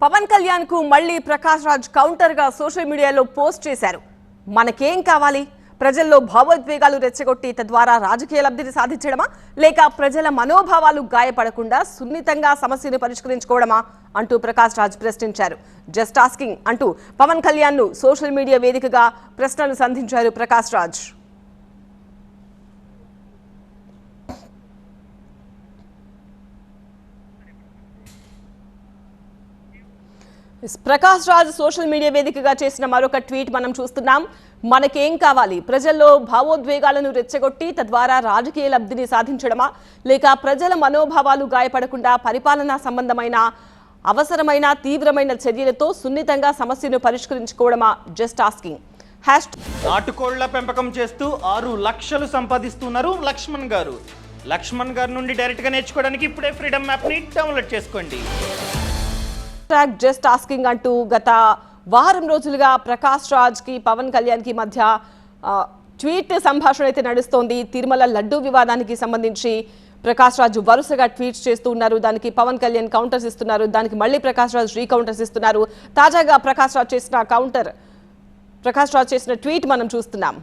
పవన్ కళ్యాణ్ కు మళ్ళీ ప్రకాష్ రాజ్ కౌంటర్ గా సోషల్ మీడియాలో పోస్ట్ చేశారు. మనకేం కావాలి? ప్రజల్లో భావోద్వేగాలు రెచ్చగొట్టి తద్వారా రాజకీయ లబ్ధిని సాధించడమా, లేక ప్రజల మనోభావాలు గాయపడకుండా సున్నితంగా సమస్యను పరిష్కరించుకోవడమా అంటూ ప్రకాష్ రాజ్ ప్రశ్నించారు. జస్ట్ ఆస్కింగ్ అంటూ పవన్ కళ్యాణ్ ను సోషల్ మీడియా వేదికగా ప్రశ్నలు సంధించారు ప్రకాష్ రాజ్. ప్రకాష్ రాజ్ సోషల్ మీడియా వేదికగా చేసిన మరొక ట్వీట్ మనం చూస్తున్నాం. మనకేం కావాలి? ప్రజల్లో భావోద్వేగాలను రెచ్చగొట్టి తద్వారా రాజకీయ లబ్ధిని సాధించడమా, లేక ప్రజల మనోభావాలు గాయపడకుండా పరిపాలనా సంబంధమైన అవసరమైన తీవ్రమైన చర్యలతో సున్నితంగా సమస్యను పరిష్కరించుకోవడమా? Just asking. నాటుకోళ్ల పెంపకం చేస్తూ 6 లక్షలు సంపాదిస్తున్నారు లక్ష్మణ్ గారు. లక్ష్మణ్ గారి నుండి డైరెక్ట్ గా నేర్చుకోవడానికి ఇప్పుడే ఫ్రీడమ్ యాప్ ని డౌన్లోడ్ చేసుకోండి. జస్ట్ ఆస్కింగ్ అంటూ గత వారం రోజులుగా ప్రకాష్ రాజ్ కి పవన్ కళ్యాణ్ కి మధ్య ట్వీట్ సంభాషణ అయితే నడుస్తోంది. తిరుమల లడ్డూ వివాదానికి సంబంధించి ప్రకాష్ రాజ్ వరుసగా ట్వీట్స్ చేస్తూ ఉన్నారు. దానికి పవన్ కళ్యాణ్ కౌంటర్స్ ఇస్తున్నారు. దానికి మళ్ళీ ప్రకాష్ రాజ్ రీకౌంటర్స్ ఇస్తున్నారు. తాజాగా ప్రకాష్ రాజ్ చేసిన ట్వీట్ మనం చూస్తున్నాం.